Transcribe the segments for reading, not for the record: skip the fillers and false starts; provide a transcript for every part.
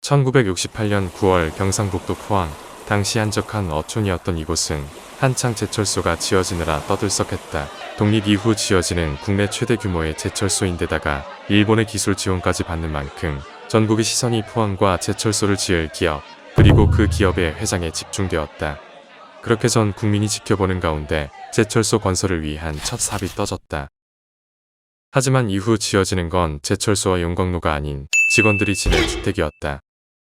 1968년 9월 경상북도 포항, 당시 한적한 어촌이었던 이곳은 한창 제철소가 지어지느라 떠들썩했다. 독립 이후 지어지는 국내 최대 규모의 제철소인데다가 일본의 기술 지원까지 받는 만큼 전국의 시선이 포항과 제철소를 지을 기업, 그리고 그 기업의 회장에 집중되었다. 그렇게 전 국민이 지켜보는 가운데 제철소 건설을 위한 첫 삽이 떠졌다. 하지만 이후 지어지는 건 제철소와 용광로가 아닌 직원들이 지낼 주택이었다.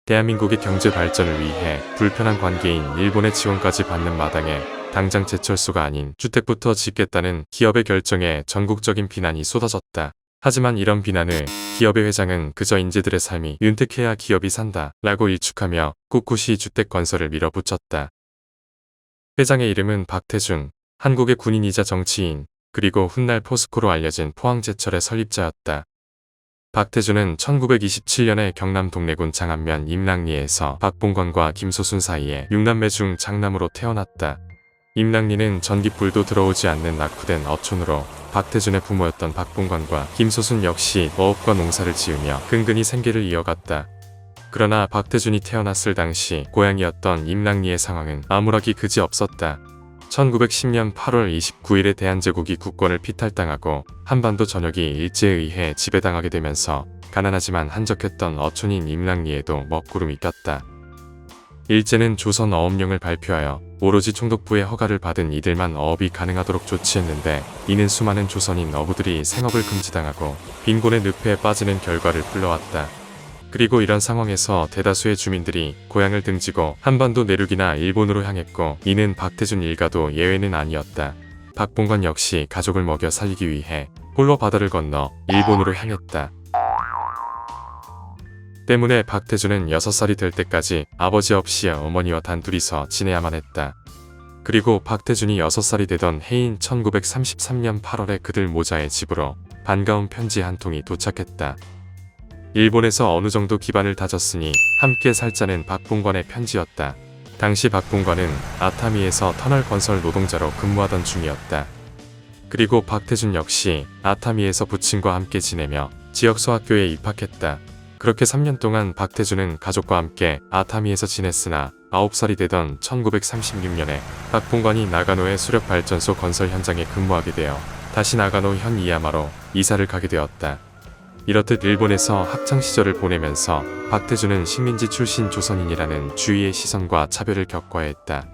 대한민국의 경제 발전을 위해 불편한 관계인 일본의 지원까지 받는 마당에 당장 제철소가 아닌 주택부터 짓겠다는 기업의 결정에 전국적인 비난이 쏟아졌다. 하지만 이런 비난을 기업의 회장은 그저 인재들의 삶이 윤택해야 기업이 산다 라고 일축하며 꿋꿋이 주택 건설을 밀어붙였다. 회장의 이름은 박태준, 한국의 군인이자 정치인, 그리고 훗날 포스코로 알려진 포항제철의 설립자였다. 박태준은 1927년에 경남 동래군 장안면 임랑리에서 박봉관과 김소순 사이에 6남매 중 장남으로 태어났다. 임랑리는 전기불도 들어오지 않는 낙후된 어촌으로 박태준의 부모였던 박봉관과 김소순 역시 어업과 농사를 지으며 근근히 생계를 이어갔다. 그러나 박태준이 태어났을 당시 고향이었던 임랑리의 상황은 암울하기 그지없었다. 1910년 8월 29일에 대한제국이 국권을 피탈당하고 한반도 전역이 일제에 의해 지배당하게 되면서 가난하지만 한적했던 어촌인 임랑리에도 먹구름이 꼈다. 일제는 조선 어업령을 발표하여 오로지 총독부의 허가를 받은 이들만 어업이 가능하도록 조치했는데 이는 수많은 조선인 어부들이 생업을 금지당하고 빈곤의 늪에 빠지는 결과를 불러왔다. 그리고 이런 상황에서 대다수의 주민들이 고향을 등지고 한반도 내륙이나 일본으로 향했고 이는 박태준 일가도 예외는 아니었다. 박봉관 역시 가족을 먹여 살리기 위해 홀로 바다를 건너 일본으로 향했다. 때문에 박태준은 6살이 될 때까지 아버지 없이 어머니와 단둘이서 지내야만 했다. 그리고 박태준이 6살이 되던 해인 1933년 8월에 그들 모자의 집으로 반가운 편지 한 통이 도착했다. 일본에서 어느 정도 기반을 다졌으니 함께 살자는 박봉관의 편지였다. 당시 박봉관은 아타미에서 터널 건설 노동자로 근무하던 중이었다. 그리고 박태준 역시 아타미에서 부친과 함께 지내며 지역 소학교에 입학했다. 그렇게 3년 동안 박태준은 가족과 함께 아타미에서 지냈으나 9살이 되던 1936년에 박봉관이 나가노의 수력발전소 건설 현장에 근무하게 되어 다시 나가노 현 이야마로 이사를 가게 되었다. 이렇듯 일본에서 학창시절을 보내면서 박태준은 식민지 출신 조선인이라는 주위의 시선과 차별을 겪어야 했다.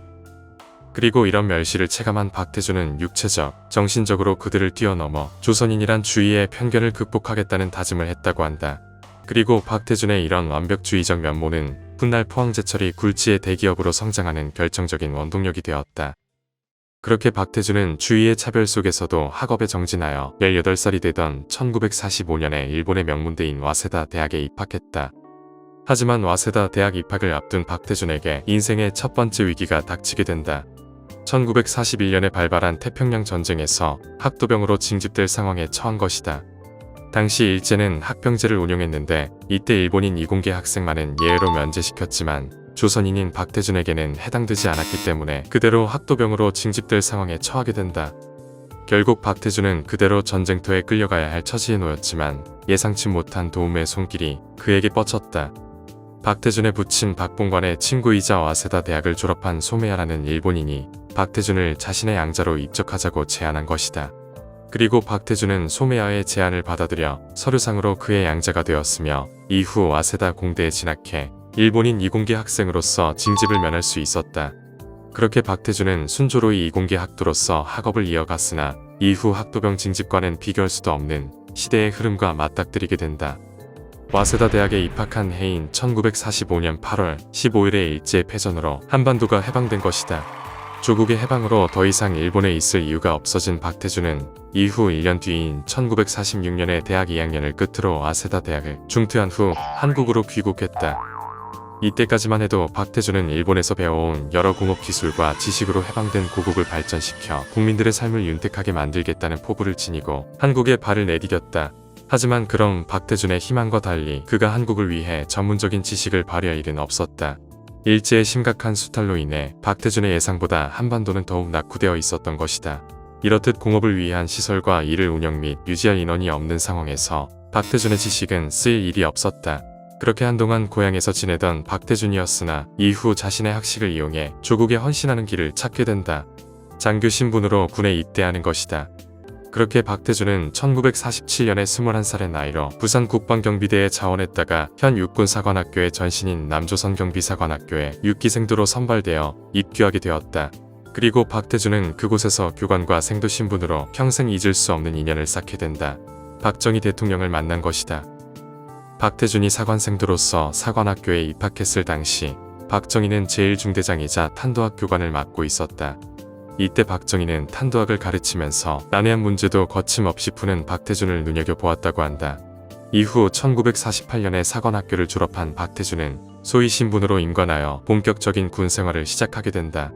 그리고 이런 멸시를 체감한 박태준은 육체적, 정신적으로 그들을 뛰어넘어 조선인이란 주위의 편견을 극복하겠다는 다짐을 했다고 한다. 그리고 박태준의 이런 완벽주의적 면모는 훗날 포항제철이 굴지의 대기업으로 성장하는 결정적인 원동력이 되었다. 그렇게 박태준은 주위의 차별 속에서도 학업에 정진하여 18살이 되던 1945년에 일본의 명문대인 와세다 대학에 입학했다. 하지만 와세다 대학 입학을 앞둔 박태준에게 인생의 첫 번째 위기가 닥치게 된다. 1941년에 발발한 태평양 전쟁에서 학도병으로 징집될 상황에 처한 것이다. 당시 일제는 학병제를 운용했는데 이때 일본인 이공계 학생만은 예외로 면제시켰지만 조선인인 박태준에게는 해당되지 않았기 때문에 그대로 학도병으로 징집될 상황에 처하게 된다. 결국 박태준은 그대로 전쟁터에 끌려가야 할 처지에 놓였지만 예상치 못한 도움의 손길이 그에게 뻗쳤다. 박태준의 부친 박봉관의 친구이자 와세다 대학을 졸업한 소메야라는 일본인이 박태준을 자신의 양자로 입적하자고 제안한 것이다. 그리고 박태준은 소메야의 제안을 받아들여 서류상으로 그의 양자가 되었으며 이후 와세다 공대에 진학해 일본인 이공계 학생으로서 징집을 면할 수 있었다. 그렇게 박태준은 순조로이 이공계 학도로서 학업을 이어갔으나 이후 학도병 징집과는 비교할 수도 없는 시대의 흐름과 맞닥뜨리게 된다. 와세다 대학에 입학한 해인 1945년 8월 15일의 일제 패전으로 한반도가 해방된 것이다. 조국의 해방으로 더 이상 일본에 있을 이유가 없어진 박태준은 이후 1년 뒤인 1946년에 대학 2학년을 끝으로 와세다 대학을 중퇴한 후 한국으로 귀국했다. 이때까지만 해도 박태준은 일본에서 배워온 여러 공업기술과 지식으로 해방된 고국을 발전시켜 국민들의 삶을 윤택하게 만들겠다는 포부를 지니고 한국에 발을 내디뎠다. 하지만 그런 박태준의 희망과 달리 그가 한국을 위해 전문적인 지식을 발휘할 일은 없었다. 일제의 심각한 수탈로 인해 박태준의 예상보다 한반도는 더욱 낙후되어 있었던 것이다. 이렇듯 공업을 위한 시설과 이를 운영 및 유지할 인원이 없는 상황에서 박태준의 지식은 쓰일 일이 없었다. 그렇게 한동안 고향에서 지내던 박태준이었으나 이후 자신의 학식을 이용해 조국에 헌신하는 길을 찾게 된다. 장교 신분으로 군에 입대하는 것이다. 그렇게 박태준은 1947년에 21살의 나이로 부산 국방경비대에 자원했다가 현 육군사관학교의 전신인 남조선 경비사관학교에 6기생도로 선발되어 입교하게 되었다. 그리고 박태준은 그곳에서 교관과 생도 신분으로 평생 잊을 수 없는 인연을 쌓게 된다. 박정희 대통령을 만난 것이다. 박태준이 사관생도로서 사관학교에 입학했을 당시 박정희는 제1중대장이자 탄도학 교관을 맡고 있었다. 이때 박정희는 탄도학을 가르치면서 난해한 문제도 거침없이 푸는 박태준을 눈여겨보았다고 한다. 이후 1948년에 사관학교를 졸업한 박태준은 소위 신분으로 임관하여 본격적인 군생활을 시작하게 된다.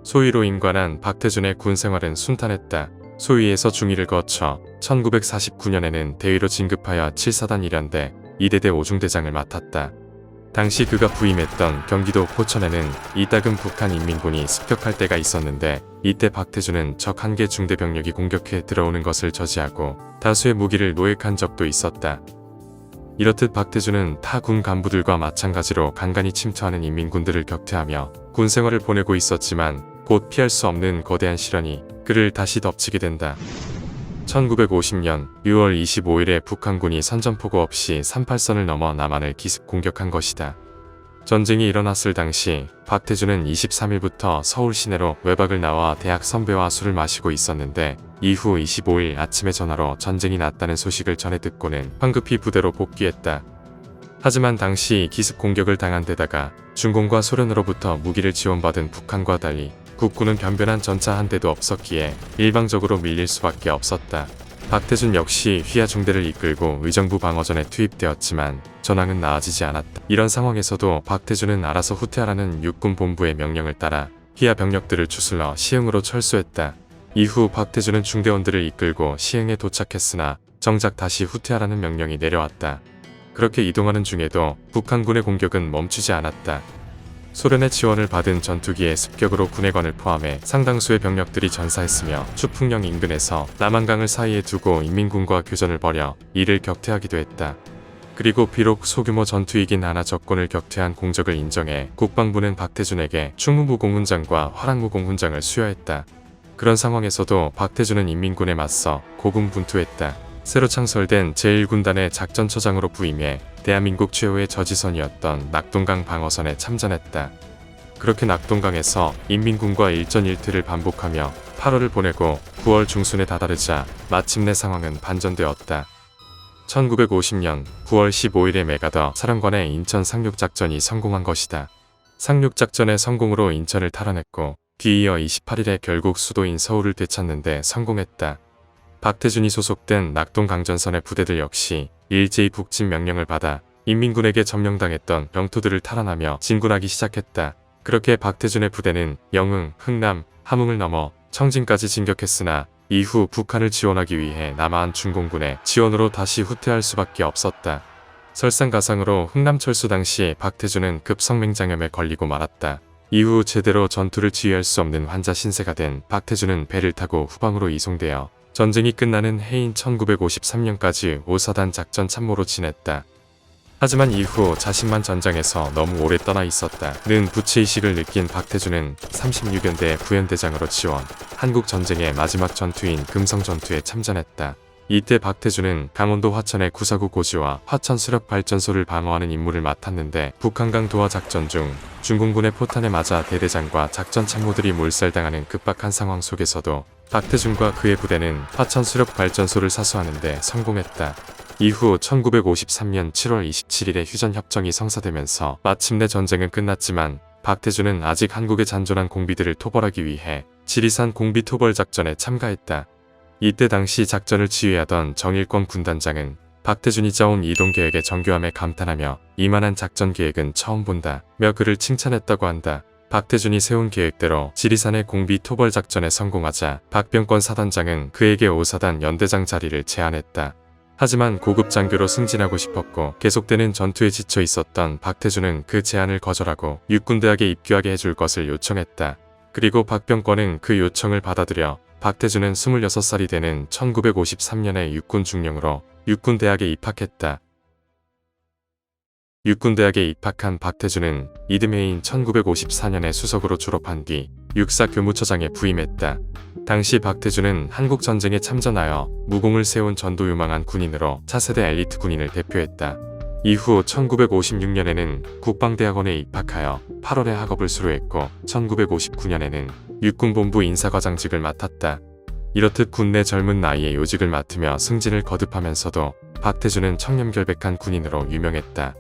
소위로 임관한 박태준의 군생활은 순탄했다. 소위에서 중위를 거쳐 1949년에는 대위로 진급하여 7사단 1연대 2대대 5중대장을 맡았다. 당시 그가 부임했던 경기도 포천에는 이따금 북한 인민군이 습격할 때가 있었는데 이때 박태준은 적 한 개 중대 병력이 공격해 들어오는 것을 저지하고 다수의 무기를 노획한 적도 있었다. 이렇듯 박태준은 타 군 간부들과 마찬가지로 간간히 침투하는 인민군들을 격퇴하며 군생활을 보내고 있었지만 곧 피할 수 없는 거대한 시련이 그를 다시 덮치게 된다. 1950년 6월 25일에 북한군이 선전포고 없이 38선을 넘어 남한을 기습 공격한 것이다. 전쟁이 일어났을 당시 박태준은 23일부터 서울 시내로 외박을 나와 대학 선배와 술을 마시고 있었는데 이후 25일 아침에 전화로 전쟁이 났다는 소식을 전해 듣고는 황급히 부대로 복귀했다. 하지만 당시 기습 공격을 당한 데다가 중공과 소련으로부터 무기를 지원받은 북한과 달리 국군은 변변한 전차 한 대도 없었기에 일방적으로 밀릴 수밖에 없었다. 박태준 역시 휘하 중대를 이끌고 의정부 방어전에 투입되었지만 전황은 나아지지 않았다. 이런 상황에서도 박태준은 알아서 후퇴하라는 육군 본부의 명령을 따라 휘하 병력들을 추슬러 시흥으로 철수했다. 이후 박태준은 중대원들을 이끌고 시흥에 도착했으나 정작 다시 후퇴하라는 명령이 내려왔다. 그렇게 이동하는 중에도 북한군의 공격은 멈추지 않았다. 소련의 지원을 받은 전투기의 습격으로 군의관을 포함해 상당수의 병력들이 전사했으며 추풍령 인근에서 남한강을 사이에 두고 인민군과 교전을 벌여 이를 격퇴하기도 했다. 그리고 비록 소규모 전투이긴 하나 적군을 격퇴한 공적을 인정해 국방부는 박태준에게 충무무공훈장과 화랑무공훈장을 수여했다. 그런 상황에서도 박태준은 인민군에 맞서 고군분투했다. 새로 창설된 제1군단의 작전처장으로 부임해 대한민국 최후의 저지선이었던 낙동강 방어선에 참전했다. 그렇게 낙동강에서 인민군과 일전일퇴를 반복하며 8월을 보내고 9월 중순에 다다르자 마침내 상황은 반전되었다. 1950년 9월 15일에 메가더 사령관의 인천 상륙작전이 성공한 것이다. 상륙작전의 성공으로 인천을 탈환했고 뒤이어 28일에 결국 수도인 서울을 되찾는데 성공했다. 박태준이 소속된 낙동강전선의 부대들 역시 일제히 북진 명령을 받아 인민군에게 점령당했던 병토들을 탈환하며 진군하기 시작했다. 그렇게 박태준의 부대는 영흥, 흥남, 함흥을 넘어 청진까지 진격했으나 이후 북한을 지원하기 위해 남한 중공군의 지원으로 다시 후퇴할 수밖에 없었다. 설상가상으로 흥남철수 당시 박태준은 급성맹장염에 걸리고 말았다. 이후 제대로 전투를 지휘할 수 없는 환자 신세가 된 박태준은 배를 타고 후방으로 이송되어 전쟁이 끝나는 해인 1953년까지 5사단 작전 참모로 지냈다. 하지만 이후 자신만 전장에서 너무 오래 떠나 있었다는 부채의식을 느낀 박태준은 36연대 부연대장으로 지원, 한국전쟁의 마지막 전투인 금성전투에 참전했다. 이때 박태준은 강원도 화천의 구사구 고지와 화천 수력발전소를 방어하는 임무를 맡았는데 북한강 도하 작전 중 중공군의 포탄에 맞아 대대장과 작전 참모들이 몰살당하는 급박한 상황 속에서도 박태준과 그의 부대는 화천 수력발전소를 사수하는 데 성공했다. 이후 1953년 7월 27일에 휴전협정이 성사되면서 마침내 전쟁은 끝났지만 박태준은 아직 한국의 잔존한 공비들을 토벌하기 위해 지리산 공비 토벌 작전에 참가했다. 이때 당시 작전을 지휘하던 정일권 군단장은 박태준이 짜온 이동계획의 정교함에 감탄하며 이만한 작전 계획은 처음 본다며 그를 칭찬했다고 한다. 박태준이 세운 계획대로 지리산의 공비 토벌 작전에 성공하자 박병권 사단장은 그에게 5사단 연대장 자리를 제안했다. 하지만 고급 장교로 승진하고 싶었고 계속되는 전투에 지쳐 있었던 박태준은 그 제안을 거절하고 육군대학에 입교하게 해줄 것을 요청했다. 그리고 박병권은 그 요청을 받아들여 박태준은 26살이 되는 1953년에 육군 중령으로 육군대학에 입학했다. 육군대학에 입학한 박태준은 이듬해인 1954년에 수석으로 졸업한 뒤 육사 교무처장에 부임했다. 당시 박태준은 한국전쟁에 참전하여 무공을 세운 전도유망한 군인으로 차세대 엘리트 군인을 대표했다. 이후 1956년에는 국방대학원에 입학하여 8월에 학업을 수료했고 1959년에는 육군본부 인사과장직을 맡았다. 이렇듯 군내 젊은 나이에 요직을 맡으며 승진을 거듭하면서도 박태준은 청렴결백한 군인으로 유명했다.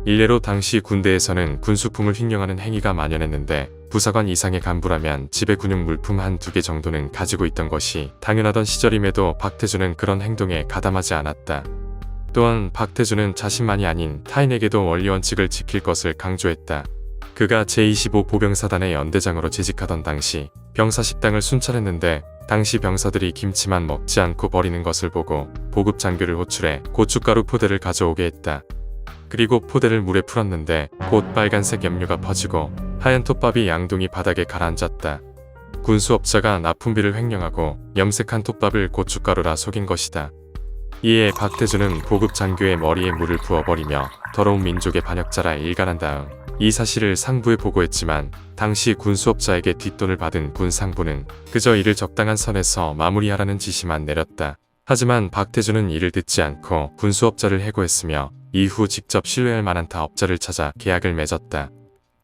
일례로 당시 군대에서는 군수품을 횡령하는 행위가 만연했는데 부사관 이상의 간부라면 집에 군용 물품 한두 개 정도는 가지고 있던 것이 당연하던 시절임에도 박태준은 그런 행동에 가담하지 않았다. 또한 박태준은 자신만이 아닌 타인에게도 원리원칙을 지킬 것을 강조했다. 그가 제25 보병사단의 연대장으로 재직하던 당시 병사 식당을 순찰했는데 당시 병사들이 김치만 먹지 않고 버리는 것을 보고 보급 장교를 호출해 고춧가루 포대를 가져오게 했다. 그리고 포대를 물에 풀었는데 곧 빨간색 염료가 퍼지고 하얀 톱밥이 양동이 바닥에 가라앉았다. 군수업자가 납품비를 횡령하고 염색한 톱밥을 고춧가루라 속인 것이다. 이에 박태준은 보급 장교의 머리에 물을 부어버리며 더러운 민족의 반역자라 일갈한 다음 이 사실을 상부에 보고했지만 당시 군수업자에게 뒷돈을 받은 군 상부는 그저 이를 적당한 선에서 마무리하라는 지시만 내렸다. 하지만 박태준은 이를 듣지 않고 군수업자를 해고했으며 이후 직접 신뢰할 만한 타업자를 찾아 계약을 맺었다.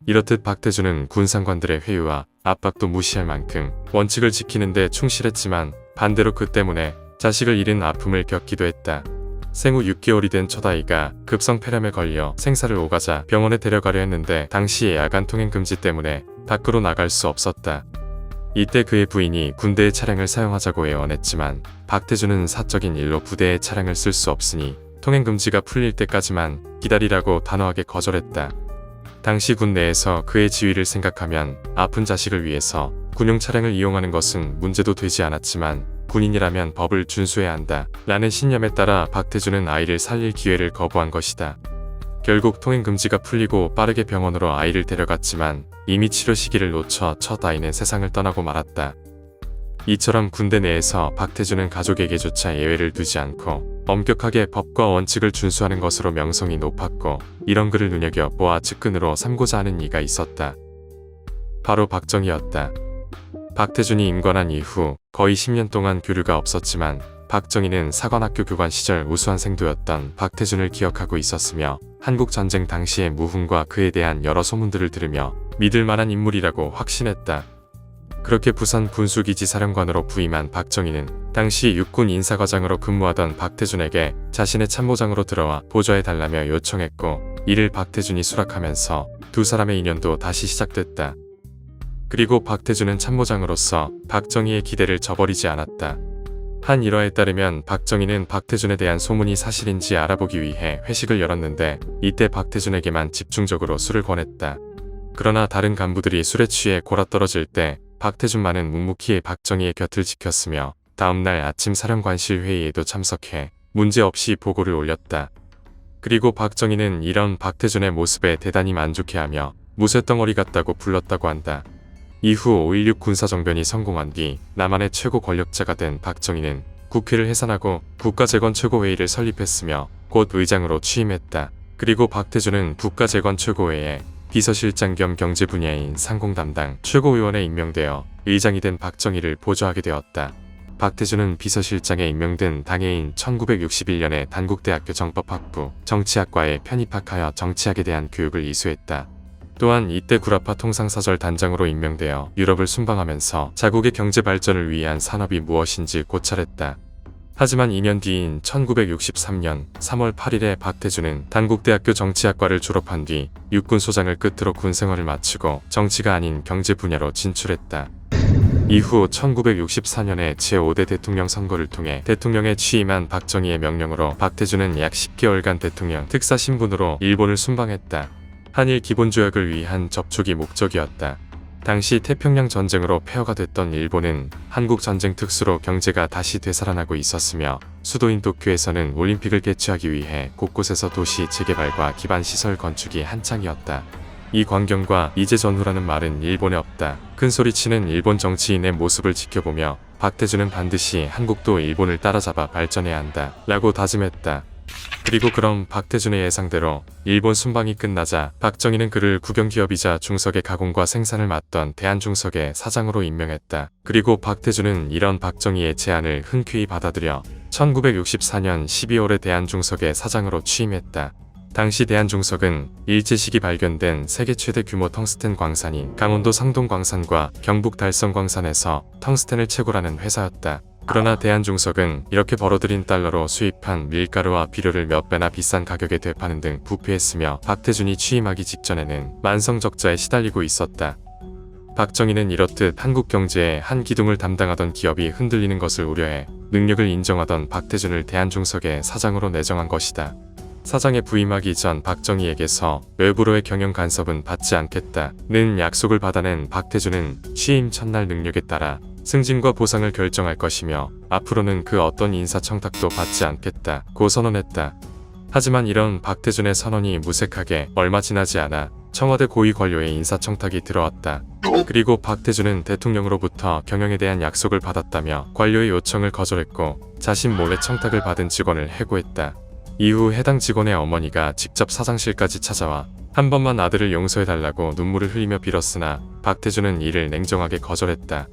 이렇듯 박태준은 군상관들의 회유와 압박도 무시할 만큼 원칙을 지키는 데 충실했지만 반대로 그 때문에 자식을 잃은 아픔을 겪기도 했다. 생후 6개월이 된 첫아이가 급성폐렴에 걸려 생사를 오가자 병원에 데려가려 했는데 당시에 야간 통행 금지 때문에 밖으로 나갈 수 없었다. 이때 그의 부인이 군대의 차량을 사용하자고 애원했지만 박태준은 사적인 일로 부대의 차량을 쓸 수 없으니 통행금지가 풀릴 때까지만 기다리라고 단호하게 거절했다. 당시 군 내에서 그의 지위를 생각하면 아픈 자식을 위해서 군용 차량을 이용하는 것은 문제도 되지 않았지만 군인이라면 법을 준수해야 한다 라는 신념에 따라 박태준은 아이를 살릴 기회를 거부한 것이다. 결국 통행금지가 풀리고 빠르게 병원으로 아이를 데려갔지만 이미 치료 시기를 놓쳐 첫 아이는 세상을 떠나고 말았다. 이처럼 군대 내에서 박태준은 가족에게조차 예외를 두지 않고 엄격하게 법과 원칙을 준수하는 것으로 명성이 높았고 이런 그를 눈여겨보아 측근으로 삼고자 하는 이가 있었다. 바로 박정희였다. 박태준이 임관한 이후 거의 10년 동안 교류가 없었지만 박정희는 사관학교 교관 시절 우수한 생도였던 박태준을 기억하고 있었으며 한국전쟁 당시의 무훈과 그에 대한 여러 소문들을 들으며 믿을 만한 인물이라고 확신했다. 그렇게 부산 군수기지 사령관으로 부임한 박정희는 당시 육군 인사과장으로 근무하던 박태준에게 자신의 참모장으로 들어와 보좌해달라며 요청했고 이를 박태준이 수락하면서 두 사람의 인연도 다시 시작됐다. 그리고 박태준은 참모장으로서 박정희의 기대를 저버리지 않았다. 한 일화에 따르면 박정희는 박태준에 대한 소문이 사실인지 알아보기 위해 회식을 열었는데 이때 박태준에게만 집중적으로 술을 권했다. 그러나 다른 간부들이 술에 취해 골아떨어질 때 박태준만은 묵묵히 박정희의 곁을 지켰으며 다음날 아침 사령관실 회의에도 참석해 문제없이 보고를 올렸다. 그리고 박정희는 이런 박태준의 모습에 대단히 만족해하며 무쇠덩어리 같다고 불렀다고 한다. 이후 5.16 군사정변이 성공한 뒤 남한의 최고 권력자가 된 박정희는 국회를 해산하고 국가재건 최고회의를 설립했으며 곧 의장으로 취임했다. 그리고 박태준은 국가재건 최고회의에 비서실장 겸 경제 분야인 상공 담당 최고위원에 임명되어 의장이 된 박정희를 보좌하게 되었다. 박태준은 비서실장에 임명된 당해인 1961년에 단국대학교 정법학부 정치학과에 편입학하여 정치학에 대한 교육을 이수했다. 또한 이때 구라파 통상사절 단장으로 임명되어 유럽을 순방하면서 자국의 경제 발전을 위한 산업이 무엇인지 고찰했다. 하지만 2년 뒤인 1963년 3월 8일에 박태준은 단국대학교 정치학과를 졸업한 뒤 육군소장을 끝으로 군생활을 마치고 정치가 아닌 경제 분야로 진출했다. 이후 1964년에 제5대 대통령 선거를 통해 대통령에 취임한 박정희의 명령으로 박태준은 약 10개월간 대통령 특사 신분으로 일본을 순방했다. 한일 기본조약을 위한 접촉이 목적이었다. 당시 태평양 전쟁으로 폐허가 됐던 일본은 한국 전쟁 특수로 경제가 다시 되살아나고 있었으며 수도인 도쿄에서는 올림픽을 개최하기 위해 곳곳에서 도시 재개발과 기반시설 건축이 한창이었다. 이 광경과 이제 전후라는 말은 일본에 없다. 큰소리치는 일본 정치인의 모습을 지켜보며 박태준은 반드시 한국도 일본을 따라잡아 발전해야 한다 라고 다짐했다. 그리고 그럼 박태준의 예상대로 일본 순방이 끝나자 박정희는 그를 국영기업이자 중석의 가공과 생산을 맡던 대한중석의 사장으로 임명했다. 그리고 박태준은 이런 박정희의 제안을 흔쾌히 받아들여 1964년 12월에 대한중석의 사장으로 취임했다. 당시 대한중석은 일제시기 발견된 세계 최대 규모 텅스텐 광산인 강원도 상동광산과 경북 달성광산에서 텅스텐을 채굴하는 회사였다. 그러나 대한중석은 이렇게 벌어들인 달러로 수입한 밀가루와 비료를 몇 배나 비싼 가격에 되파는 등 부패했으며 박태준이 취임하기 직전에는 만성적자에 시달리고 있었다. 박정희는 이렇듯 한국 경제의 한 기둥을 담당하던 기업이 흔들리는 것을 우려해 능력을 인정하던 박태준을 대한중석의 사장으로 내정한 것이다. 사장에 부임하기 전 박정희에게서 외부로의 경영 간섭은 받지 않겠다는 약속을 받아낸 박태준은 취임 첫날 능력에 따라 승진과 보상을 결정할 것이며 앞으로는 그 어떤 인사청탁도 받지 않겠다고 선언했다. 하지만 이런 박태준의 선언이 무색하게 얼마 지나지 않아 청와대 고위 관료의 인사청탁이 들어왔다. 그리고 박태준은 대통령으로부터 경영에 대한 약속을 받았다며 관료의 요청을 거절했고 자신 몰래 청탁을 받은 직원을 해고했다. 이후 해당 직원의 어머니가 직접 사장실까지 찾아와 한 번만 아들을 용서해달라고 눈물을 흘리며 빌었으나 박태준은 이를 냉정하게 거절했다.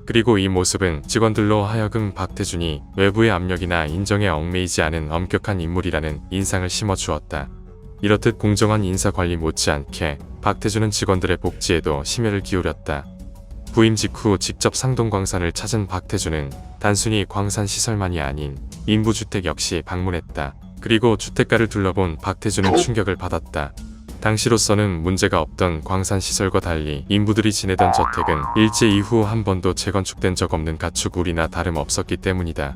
그리고 이 모습은 직원들로 하여금 박태준이 외부의 압력이나 인정에 얽매이지 않은 엄격한 인물이라는 인상을 심어주었다. 이렇듯 공정한 인사관리 못지않게 박태준은 직원들의 복지에도 심혈을 기울였다. 부임 직후 직접 상동광산을 찾은 박태준은 단순히 광산시설만이 아닌 인부주택 역시 방문했다. 그리고 주택가를 둘러본 박태준은 충격을 받았다. 당시로서는 문제가 없던 광산시설과 달리 인부들이 지내던 저택은 일제 이후 한 번도 재건축된 적 없는 가축울이나 다름없었기 때문이다.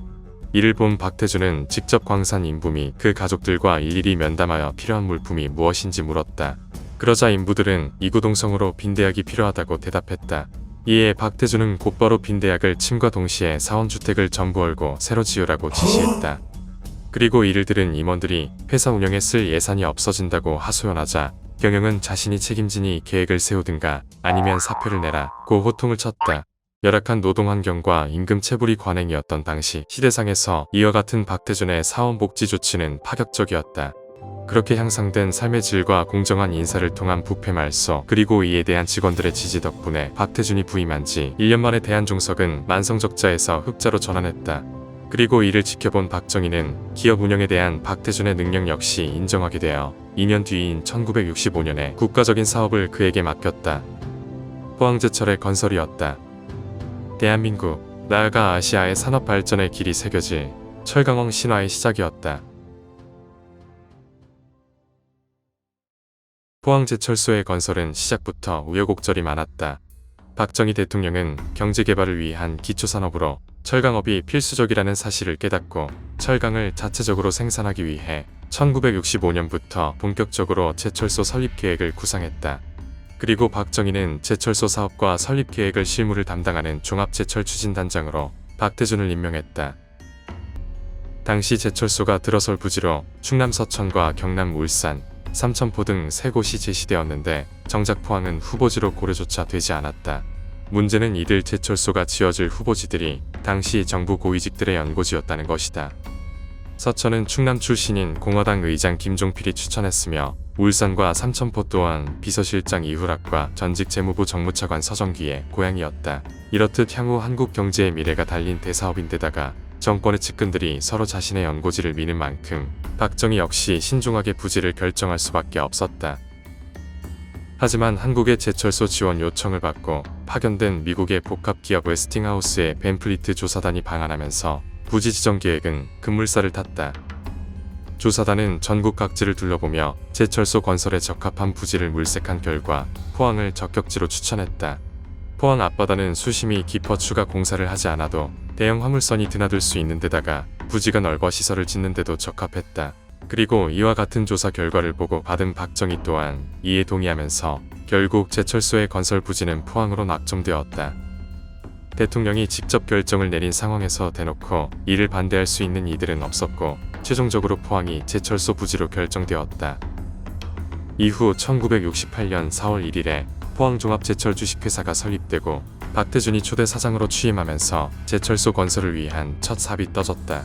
이를 본 박태준은 직접 광산 인부 및 그 가족들과 일일이 면담하여 필요한 물품이 무엇인지 물었다. 그러자 인부들은 이구동성으로 빈대약이 필요하다고 대답했다. 이에 박태준은 곧바로 빈대약을 침과 동시에 사원주택을 전부 헐고 새로 지으라고 지시했다. 그리고 이를 들은 임원들이 회사 운영에 쓸 예산이 없어진다고 하소연하자 경영은 자신이 책임지니 계획을 세우든가 아니면 사표를 내라고 호통을 쳤다. 열악한 노동환경과 임금 체불이 관행이었던 당시 시대상에서 이와 같은 박태준의 사원복지 조치는 파격적이었다. 그렇게 향상된 삶의 질과 공정한 인사를 통한 부패 말소 그리고 이에 대한 직원들의 지지 덕분에 박태준이 부임한 지 1년 만에 대한중석은 만성적자에서 흑자로 전환했다. 그리고 이를 지켜본 박정희는 기업 운영에 대한 박태준의 능력 역시 인정하게 되어 2년 뒤인 1965년에 국가적인 사업을 그에게 맡겼다. 포항제철의 건설이었다. 대한민국, 나아가 아시아의 산업 발전의 길이 새겨질 철강원 신화의 시작이었다. 포항제철소의 건설은 시작부터 우여곡절이 많았다. 박정희 대통령은 경제개발을 위한 기초산업으로 철강업이 필수적이라는 사실을 깨닫고 철강을 자체적으로 생산하기 위해 1965년부터 본격적으로 제철소 설립 계획을 구상했다. 그리고 박정희는 제철소 사업과 설립 계획을 실무를 담당하는 종합제철추진단장으로 박태준을 임명했다. 당시 제철소가 들어설 부지로 충남 서천과 경남 울산, 삼천포 등 세 곳이 제시되었는데 정작 포항은 후보지로 고려조차 되지 않았다. 문제는 이들 제철소가 지어질 후보지들이 당시 정부 고위직들의 연고지였다는 것이다. 서천은 충남 출신인 공화당 의장 김종필이 추천했으며 울산과 삼천포 또한 비서실장 이후락과 전직 재무부 정무차관 서정기의 고향이었다. 이렇듯 향후 한국 경제의 미래가 달린 대사업인데다가 정권의 측근들이 서로 자신의 연고지를 미는 만큼 박정희 역시 신중하게 부지를 결정할 수밖에 없었다. 하지만 한국의 제철소 지원 요청을 받고 파견된 미국의 복합기업 웨스팅하우스의 벤플리트 조사단이 방한하면서 부지 지정 계획은 급물살을 탔다. 조사단은 전국 각지를 둘러보며 제철소 건설에 적합한 부지를 물색한 결과 포항을 적격지로 추천했다. 포항 앞바다는 수심이 깊어 추가 공사를 하지 않아도 대형 화물선이 드나들 수 있는 데다가 부지가 넓어 시설을 짓는 데도 적합했다. 그리고 이와 같은 조사 결과를 보고 받은 박정희 또한 이에 동의하면서 결국 제철소의 건설 부지는 포항으로 낙점되었다. 대통령이 직접 결정을 내린 상황에서 대놓고 이를 반대할 수 있는 이들은 없었고 최종적으로 포항이 제철소 부지로 결정되었다. 이후 1968년 4월 1일에 포항종합제철 주식회사가 설립되고 박태준이 초대 사장으로 취임하면서 제철소 건설을 위한 첫 사업이 떠졌다.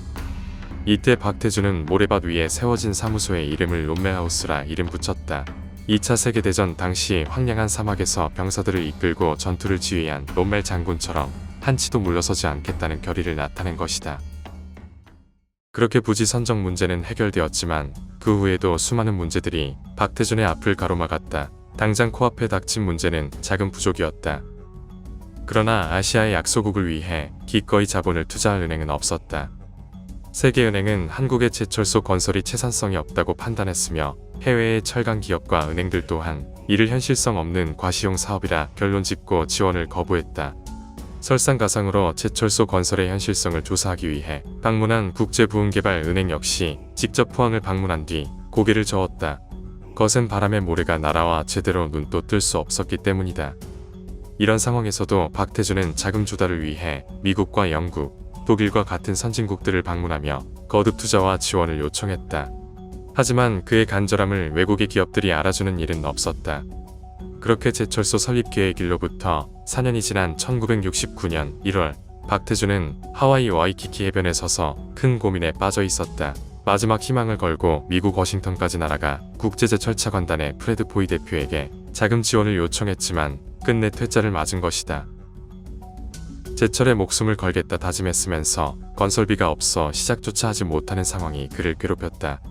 이때 박태준은 모래밭 위에 세워진 사무소의 이름을 롬멜하우스라 이름 붙였다. 2차 세계대전 당시 황량한 사막에서 병사들을 이끌고 전투를 지휘한 롬멜 장군처럼 한치도 물러서지 않겠다는 결의를 나타낸 것이다. 그렇게 부지 선정 문제는 해결되었지만 그 후에도 수많은 문제들이 박태준의 앞을 가로막았다. 당장 코앞에 닥친 문제는 자금 부족이었다. 그러나 아시아의 약소국을 위해 기꺼이 자본을 투자할 은행은 없었다. 세계은행은 한국의 제철소 건설이 채산성이 없다고 판단했으며 해외의 철강 기업과 은행들 또한 이를 현실성 없는 과시용 사업이라 결론 짓고 지원을 거부했다. 설상가상으로 제철소 건설의 현실성을 조사하기 위해 방문한 국제부흥개발은행 역시 직접 포항을 방문한 뒤 고개를 저었다. 거센 바람에 모래가 날아와 제대로 눈도 뜰 수 없었기 때문이다. 이런 상황에서도 박태준은 자금 조달을 위해 미국과 영국, 독일과 같은 선진국들을 방문하며 거듭 투자와 지원을 요청했다. 하지만 그의 간절함을 외국의 기업들이 알아주는 일은 없었다. 그렇게 제철소 설립 계획일로부터 4년이 지난 1969년 1월, 박태준은 하와이 와이키키 해변에 서서 큰 고민에 빠져 있었다. 마지막 희망을 걸고 미국 워싱턴까지 날아가 국제제철차관단의 프레드 포이 대표에게 자금 지원을 요청했지만 끝내 퇴짜를 맞은 것이다. 제철에 목숨을 걸겠다 다짐했으면서 건설비가 없어 시작조차 하지 못하는 상황이 그를 괴롭혔다.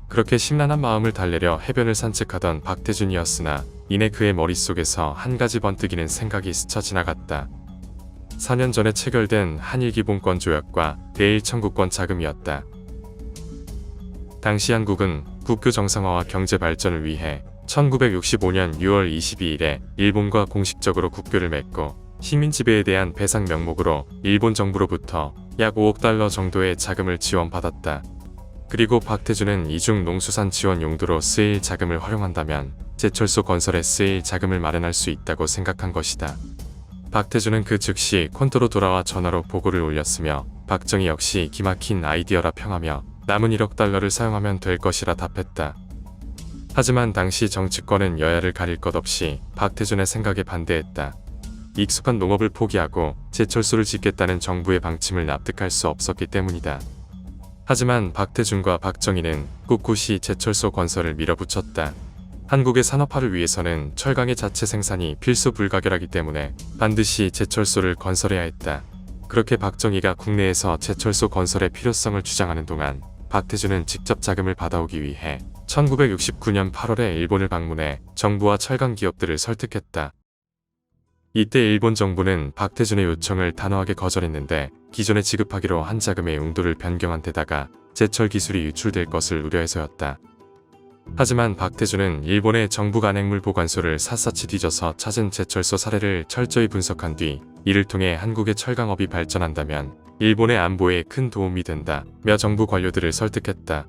그렇게 심란한 마음을 달래려 해변을 산책하던 박태준이었으나 이내 그의 머릿속에서 한 가지 번뜩이는 생각이 스쳐 지나갔다. 4년 전에 체결된 한일기본권 조약과 대일 청구권 자금이었다. 당시 한국은 국교 정상화와 경제 발전을 위해 1965년 6월 22일에 일본과 공식적으로 국교를 맺고 식민 지배에 대한 배상 명목으로 일본 정부로부터 약 5억 달러 정도의 자금을 지원받았다. 그리고 박태준은 이중 농수산 지원 용도로 쓰일 자금을 활용한다면 제철소 건설에 쓰일 자금을 마련할 수 있다고 생각한 것이다. 박태준은 그 즉시 콘도로 돌아와 전화로 보고를 올렸으며 박정희 역시 기막힌 아이디어라 평하며 남은 1억 달러를 사용하면 될 것이라 답했다. 하지만 당시 정치권은 여야를 가릴 것 없이 박태준의 생각에 반대했다. 익숙한 농업을 포기하고 제철소를 짓겠다는 정부의 방침을 납득할 수 없었기 때문이다. 하지만 박태준과 박정희는 꿋꿋이 제철소 건설을 밀어붙였다. 한국의 산업화를 위해서는 철강의 자체 생산이 필수 불가결하기 때문에 반드시 제철소를 건설해야 했다. 그렇게 박정희가 국내에서 제철소 건설의 필요성을 주장하는 동안 박태준은 직접 자금을 받아오기 위해 1969년 8월에 일본을 방문해 정부와 철강 기업들을 설득했다. 이때 일본 정부는 박태준의 요청을 단호하게 거절했는데 기존에 지급하기로 한 자금의 용도를 변경한 데다가 제철 기술이 유출될 것을 우려해서였다. 하지만 박태준은 일본의 정부 간행물 보관소를 샅샅이 뒤져서 찾은 제철소 사례를 철저히 분석한 뒤 이를 통해 한국의 철강업이 발전한다면 일본의 안보에 큰 도움이 된다며 정부 관료들을 설득했다.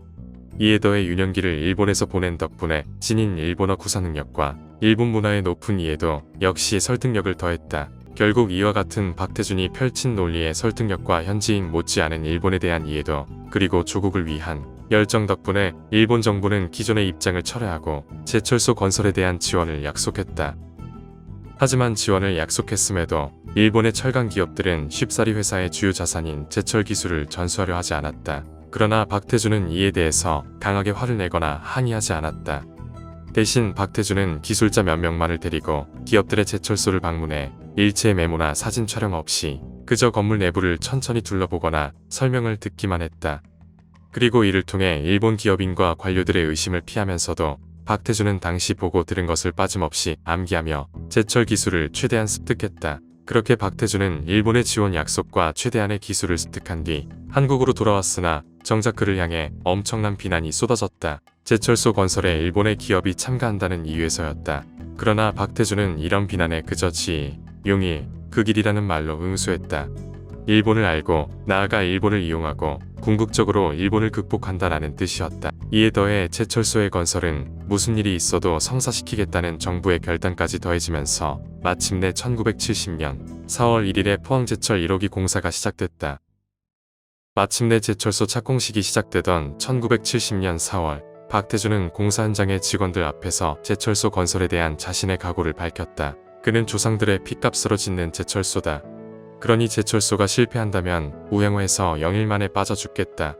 이에 더해 유년기를 일본에서 보낸 덕분에 지닌 일본어 구사 능력과 일본 문화의 높은 이해도 역시 설득력을 더했다. 결국 이와 같은 박태준이 펼친 논리의 설득력과 현지인 못지않은 일본에 대한 이해도 그리고 조국을 위한 열정 덕분에 일본 정부는 기존의 입장을 철회하고 제철소 건설에 대한 지원을 약속했다. 하지만 지원을 약속했음에도 일본의 철강 기업들은 쉽사리 회사의 주요 자산인 제철 기술을 전수하려 하지 않았다. 그러나 박태준은 이에 대해서 강하게 화를 내거나 항의하지 않았다. 대신 박태준은 기술자 몇 명만을 데리고 기업들의 제철소를 방문해 일체의 메모나 사진 촬영 없이 그저 건물 내부를 천천히 둘러보거나 설명을 듣기만 했다. 그리고 이를 통해 일본 기업인과 관료들의 의심을 피하면서도 박태준은 당시 보고 들은 것을 빠짐없이 암기하며 제철 기술을 최대한 습득했다. 그렇게 박태준은 일본의 지원 약속과 최대한의 기술을 습득한 뒤 한국으로 돌아왔으나 정작 그를 향해 엄청난 비난이 쏟아졌다. 제철소 건설에 일본의 기업이 참가한다는 이유에서였다. 그러나 박태준은 이런 비난에 그저 지혜, 용의, 그 길이라는 말로 응수했다. 일본을 알고 나아가 일본을 이용하고 궁극적으로 일본을 극복한다라는 뜻이었다. 이에 더해 제철소의 건설은 무슨 일이 있어도 성사시키겠다는 정부의 결단까지 더해지면서 마침내 1970년 4월 1일에 포항제철 1호기 공사가 시작됐다. 마침내 제철소 착공식이 시작되던 1970년 4월, 박태준은 공사 현장의 직원들 앞에서 제철소 건설에 대한 자신의 각오를 밝혔다. 그는 조상들의 핏값으로 짓는 제철소다. 그러니 제철소가 실패한다면 우행어에서 영일 만에 빠져 죽겠다.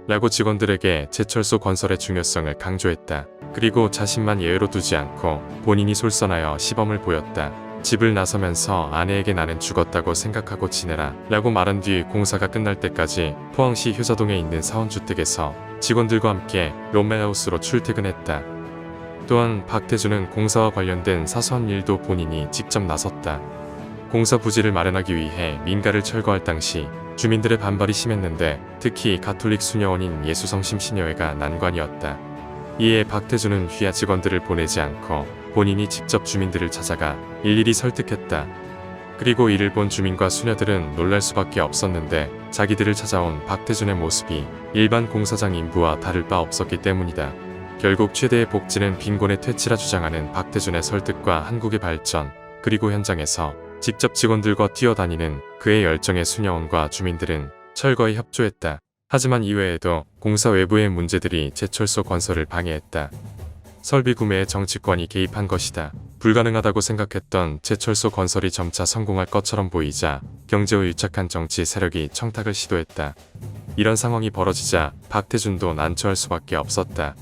라고 직원들에게 제철소 건설의 중요성을 강조했다. 그리고 자신만 예외로 두지 않고 본인이 솔선하여 시범을 보였다. 집을 나서면서 아내에게 나는 죽었다고 생각하고 지내라 라고 말한 뒤 공사가 끝날 때까지 포항시 효자동에 있는 사원주택에서 직원들과 함께 롬멜하우스로 출퇴근했다. 또한 박태준은 공사와 관련된 사소한 일도 본인이 직접 나섰다. 공사 부지를 마련하기 위해 민가를 철거할 당시 주민들의 반발이 심했는데 특히 가톨릭 수녀원인 예수성심 신여회가 난관이었다. 이에 박태준은 휘하 직원들을 보내지 않고 본인이 직접 주민들을 찾아가 일일이 설득했다. 그리고 이를 본 주민과 수녀들은 놀랄 수밖에 없었는데 자기들을 찾아온 박태준의 모습이 일반 공사장 인부와 다를 바 없었기 때문이다. 결국 최대의 복지는 빈곤의 퇴치라 주장하는 박태준의 설득과 한국의 발전, 그리고 현장에서 직접 직원들과 뛰어다니는 그의 열정에 수녀원과 주민들은 철거에 협조했다. 하지만 이외에도 공사 외부의 문제들이 제철소 건설을 방해했다. 설비 구매에 정치권이 개입한 것이다. 불가능하다고 생각했던 제철소 건설이 점차 성공할 것처럼 보이자 경제에 유착한 정치 세력이 청탁을 시도했다. 이런 상황이 벌어지자 박태준도 난처할 수밖에 없었다.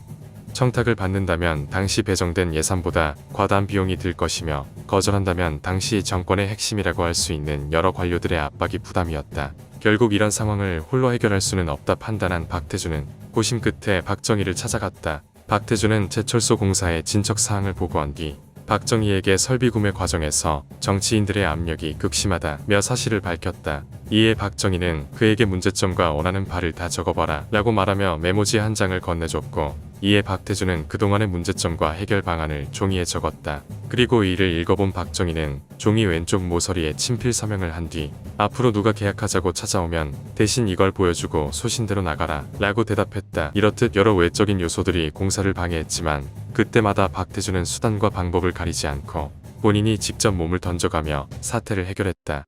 청탁을 받는다면 당시 배정된 예산보다 과다한 비용이 들 것이며 거절한다면 당시 정권의 핵심이라고 할 수 있는 여러 관료들의 압박이 부담이었다. 결국 이런 상황을 홀로 해결할 수는 없다 판단한 박태준은 고심 끝에 박정희를 찾아갔다. 박태준은 제철소 공사의 진척 사항을 보고한 뒤 박정희에게 설비 구매 과정에서 정치인들의 압력이 극심하다며 사실을 밝혔다. 이에 박정희는 그에게 문제점과 원하는 바를 다 적어봐라 라고 말하며 메모지 한 장을 건네줬고, 이에 박태준은 그동안의 문제점과 해결 방안을 종이에 적었다. 그리고 이를 읽어본 박정희는 종이 왼쪽 모서리에 친필 서명을 한 뒤 앞으로 누가 계약하자고 찾아오면 대신 이걸 보여주고 소신대로 나가라 라고 대답했다. 이렇듯 여러 외적인 요소들이 공사를 방해했지만 그때마다 박태준은 수단과 방법을 가리지 않고 본인이 직접 몸을 던져가며 사태를 해결했다.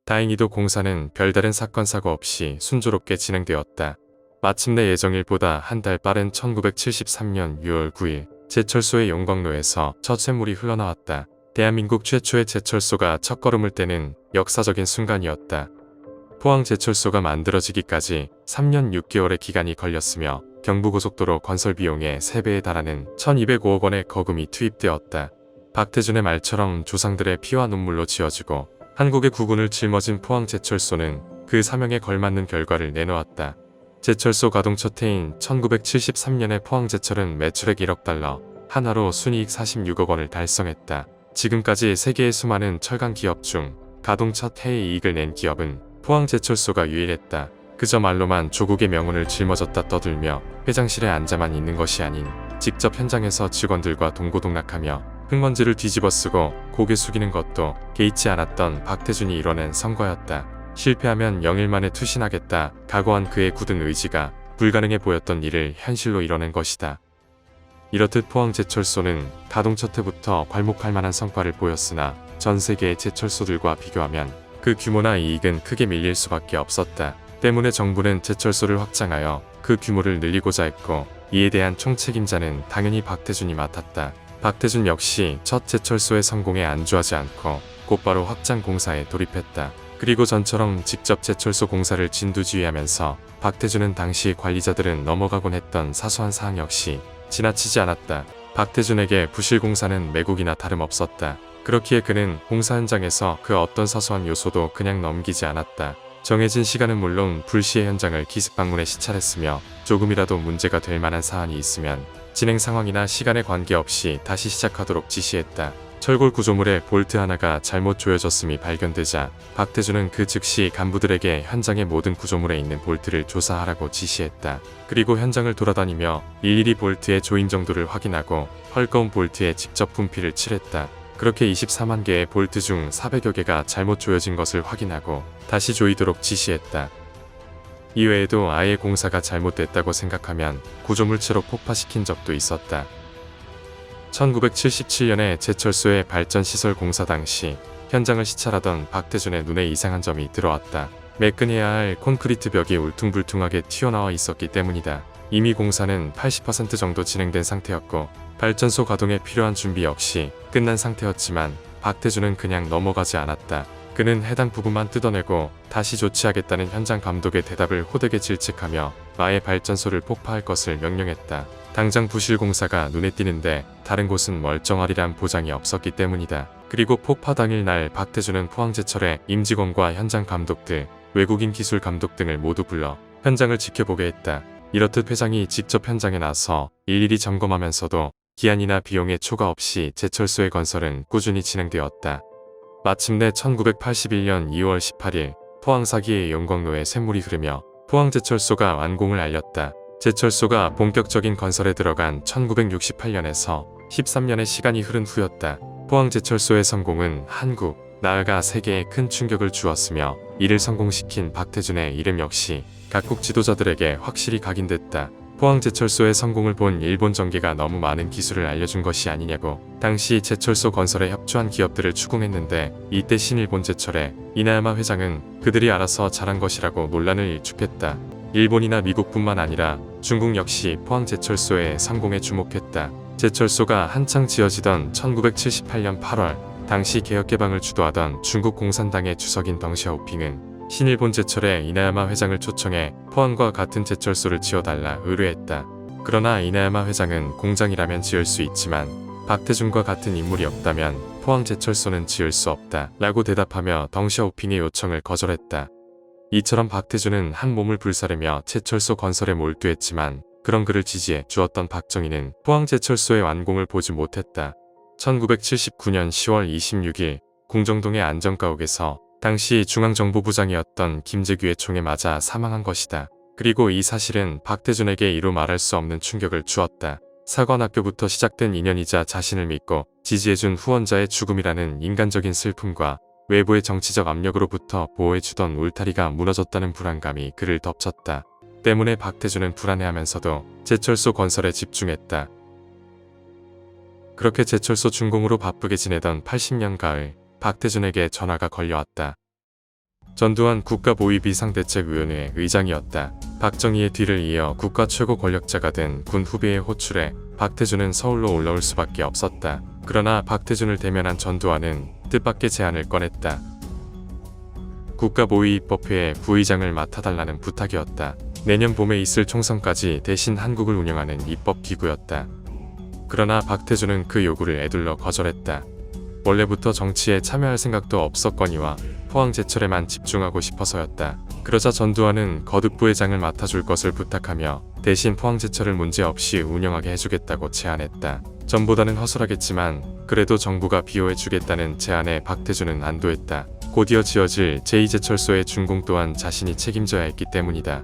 다행히도 공사는 별다른 사건 사고 없이 순조롭게 진행되었다. 마침내 예정일보다 한 달 빠른 1973년 6월 9일 제철소의 용광로에서 첫 쇳물이 흘러나왔다. 대한민국 최초의 제철소가 첫걸음을 떼는 역사적인 순간이었다. 포항 제철소가 만들어지기까지 3년 6개월의 기간이 걸렸으며 경부고속도로 건설 비용의 3배에 달하는 1205억 원의 거금이 투입되었다. 박태준의 말처럼 조상들의 피와 눈물로 지어지고 한국의 국운을 짊어진 포항 제철소는 그 사명에 걸맞는 결과를 내놓았다. 제철소 가동 첫 해인 1973년에 포항제철은 매출액 1억 달러, 한화로 순이익 46억 원을 달성했다. 지금까지 세계의 수많은 철강 기업 중 가동 첫 해의 이익을 낸 기업은 포항제철소가 유일했다. 그저 말로만 조국의 명운을 짊어졌다 떠들며 회장실에 앉아만 있는 것이 아닌 직접 현장에서 직원들과 동고동락하며 흙먼지를 뒤집어쓰고 고개 숙이는 것도 개의치 않았던 박태준이 이뤄낸 성과였다. 실패하면 영일 만에 투신하겠다 각오한 그의 굳은 의지가 불가능해 보였던 일을 현실로 이뤄낸 것이다. 이렇듯 포항제철소는 가동 첫 해부터 괄목할 만한 성과를 보였으나 전 세계의 제철소들과 비교하면 그 규모나 이익은 크게 밀릴 수밖에 없었다. 때문에 정부는 제철소를 확장하여 그 규모를 늘리고자 했고, 이에 대한 총책임자는 당연히 박태준이 맡았다. 박태준 역시 첫 제철소의 성공에 안주하지 않고 곧바로 확장 공사에 돌입했다. 그리고 전처럼 직접 제철소 공사를 진두지휘하면서 박태준은 당시 관리자들은 넘어가곤 했던 사소한 사항 역시 지나치지 않았다. 박태준에게 부실 공사는 매국이나 다름없었다. 그렇기에 그는 공사 현장에서 그 어떤 사소한 요소도 그냥 넘기지 않았다. 정해진 시간은 물론 불시의 현장을 기습 방문해 시찰했으며 조금이라도 문제가 될 만한 사안이 있으면 진행 상황이나 시간에 관계없이 다시 시작하도록 지시했다. 철골 구조물에 볼트 하나가 잘못 조여졌음이 발견되자 박태준은 그 즉시 간부들에게 현장의 모든 구조물에 있는 볼트를 조사하라고 지시했다. 그리고 현장을 돌아다니며 일일이 볼트의 조임 정도를 확인하고 헐거운 볼트에 직접 분필을 칠했다. 그렇게 24만 개의 볼트 중 400여 개가 잘못 조여진 것을 확인하고 다시 조이도록 지시했다. 이외에도 아예 공사가 잘못됐다고 생각하면 구조물체로 폭파시킨 적도 있었다. 1977년에 제철소의 발전시설 공사 당시 현장을 시찰하던 박태준의 눈에 이상한 점이 들어왔다. 매끈해야 할 콘크리트 벽이 울퉁불퉁하게 튀어나와 있었기 때문이다. 이미 공사는 80% 정도 진행된 상태였고 발전소 가동에 필요한 준비 역시 끝난 상태였지만 박태준은 그냥 넘어가지 않았다. 그는 해당 부분만 뜯어내고 다시 조치하겠다는 현장 감독의 대답을 호되게 질책하며 마의 발전소를 폭파할 것을 명령했다. 당장 부실 공사가 눈에 띄는데 다른 곳은 멀쩡하리란 보장이 없었기 때문이다. 그리고 폭파 당일 날 박태준은 포항제철의 임직원과 현장 감독들, 외국인 기술 감독 등을 모두 불러 현장을 지켜보게 했다. 이렇듯 회장이 직접 현장에 나서 일일이 점검하면서도 기한이나 비용에 초과 없이 제철소의 건설은 꾸준히 진행되었다. 마침내 1981년 2월 18일 포항 사기의 영광로에 샘물이 흐르며 포항제철소가 완공을 알렸다. 제철소가 본격적인 건설에 들어간 1968년에서 13년의 시간이 흐른 후였다. 포항제철소의 성공은 한국, 나아가 세계에 큰 충격을 주었으며 이를 성공시킨 박태준의 이름 역시 각국 지도자들에게 확실히 각인됐다. 포항제철소의 성공을 본 일본 정계가 너무 많은 기술을 알려준 것이 아니냐고 당시 제철소 건설에 협조한 기업들을 추궁했는데 이때 신일본제철의 이나야마 회장은 그들이 알아서 잘한 것이라고 논란을 일축했다. 일본이나 미국뿐만 아니라 중국 역시 포항제철소의 성공에 주목했다. 제철소가 한창 지어지던 1978년 8월 당시 개혁개방을 주도하던 중국 공산당의 주석인 덩샤오핑은 신일본 제철의 이나야마 회장을 초청해 포항과 같은 제철소를 지어달라 의뢰했다. 그러나 이나야마 회장은 공장이라면 지을 수 있지만 박태준과 같은 인물이 없다면 포항 제철소는 지을 수 없다 라고 대답하며 덩샤오핑의 요청을 거절했다. 이처럼 박태준은 한 몸을 불사르며 제철소 건설에 몰두했지만 그런 그를 지지해 주었던 박정희는 포항 제철소의 완공을 보지 못했다. 1979년 10월 26일 궁정동의 안정가옥에서 당시 중앙정보부장이었던 김재규의 총에 맞아 사망한 것이다. 그리고 이 사실은 박태준에게 이루 말할 수 없는 충격을 주었다. 사관학교부터 시작된 인연이자 자신을 믿고 지지해준 후원자의 죽음이라는 인간적인 슬픔과 외부의 정치적 압력으로부터 보호해주던 울타리가 무너졌다는 불안감이 그를 덮쳤다. 때문에 박태준은 불안해하면서도 제철소 건설에 집중했다. 그렇게 제철소 준공으로 바쁘게 지내던 80년 가을 박태준에게 전화가 걸려왔다. 전두환 국가보위비상대책위원회 의장이었다. 박정희의 뒤를 이어 국가 최고 권력자가 된 군 후배의 호출에 박태준은 서울로 올라올 수밖에 없었다. 그러나 박태준을 대면한 전두환은 뜻밖의 제안을 꺼냈다. 국가보위입법회의 부의장을 맡아달라는 부탁이었다. 내년 봄에 있을 총선까지 대신 한국을 운영하는 입법기구였다. 그러나 박태준은 그 요구를 에둘러 거절했다. 원래부터 정치에 참여할 생각도 없었거니와 포항제철에만 집중하고 싶어서였다. 그러자 전두환은 거듭 부회장을 맡아줄 것을 부탁하며 대신 포항제철을 문제없이 운영하게 해주겠다고 제안했다. 전보다는 허술하겠지만 그래도 정부가 비호해주겠다는 제안에 박태준은 안도했다. 곧이어 지어질 제2제철소의 준공 또한 자신이 책임져야 했기 때문이다.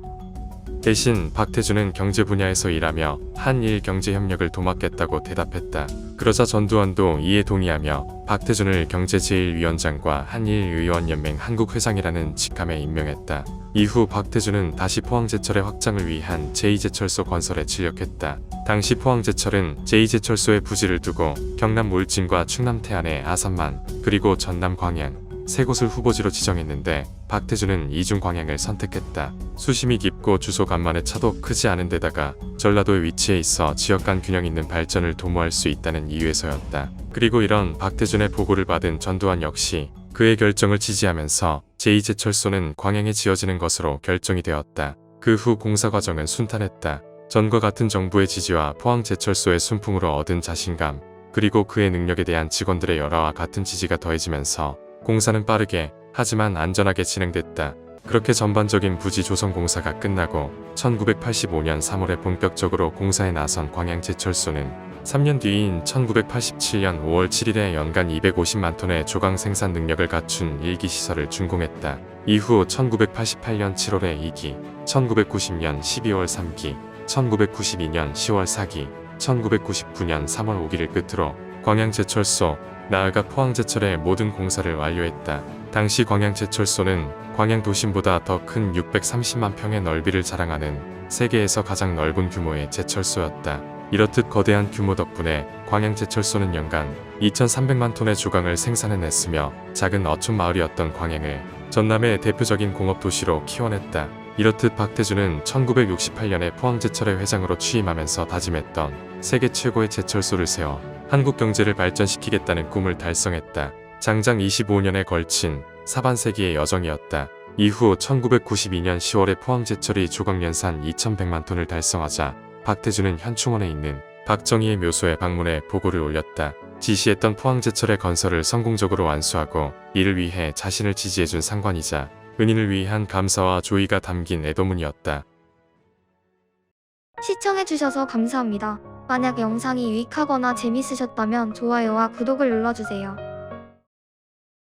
대신 박태준은 경제 분야에서 일하며 한일 경제협력을 도맡겠다고 대답했다. 그러자 전두환도 이에 동의하며 박태준을 경제제1위원장과 한일의원연맹 한국회장이라는 직함에 임명했다. 이후 박태준은 다시 포항제철의 확장을 위한 제2제철소 건설에 진력했다. 당시 포항제철은 제2제철소의 부지를 두고 경남 울진과 충남 태안의 아산만 그리고 전남 광양 세 곳을 후보지로 지정했는데 박태준은 이중 광양을 선택했다. 수심이 깊고 주소 간만의 차도 크지 않은 데다가 전라도에 위치해 있어 지역 간 균형 있는 발전을 도모할 수 있다는 이유에서였다. 그리고 이런 박태준의 보고를 받은 전두환 역시 그의 결정을 지지하면서 제2제철소는 광양에 지어지는 것으로 결정이 되었다. 그 후 공사 과정은 순탄했다. 전과 같은 정부의 지지와 포항제철소의 순풍으로 얻은 자신감 그리고 그의 능력에 대한 직원들의 열화와 같은 지지가 더해지면서 공사는 빠르게 하지만 안전하게 진행됐다. 그렇게 전반적인 부지 조성 공사가 끝나고 1985년 3월에 본격적으로 공사에 나선 광양제철소는 3년 뒤인 1987년 5월 7일에 연간 250만 톤의 조강 생산 능력을 갖춘 1기 시설을 준공했다. 이후 1988년 7월에 2기, 1990년 12월 3기, 1992년 10월 4기, 1999년 3월 5기를 끝으로 광양제철소, 나아가 포항제철의 모든 공사를 완료했다. 당시 광양제철소는 광양 도심보다 더 큰 630만 평의 넓이를 자랑하는 세계에서 가장 넓은 규모의 제철소였다. 이렇듯 거대한 규모 덕분에 광양제철소는 연간 2,300만 톤의 조강을 생산해냈으며 작은 어촌 마을이었던 광양을 전남의 대표적인 공업 도시로 키워냈다. 이렇듯 박태준은 1968년에 포항제철의 회장으로 취임하면서 다짐했던 세계 최고의 제철소를 세워 한국 경제를 발전시키겠다는 꿈을 달성했다. 장장 25년에 걸친 사반세기의 여정이었다. 이후 1992년 10월에 포항제철이 조각 연산 2100만 톤을 달성하자 박태준은 현충원에 있는 박정희의 묘소에 방문해 보고를 올렸다. 지시했던 포항제철의 건설을 성공적으로 완수하고 이를 위해 자신을 지지해준 상관이자 은인을 위한 감사와 조의가 담긴 애도문이었다. 시청해주셔서 감사합니다. 만약 영상이 유익하거나 재밌으셨다면 좋아요와 구독을 눌러주세요.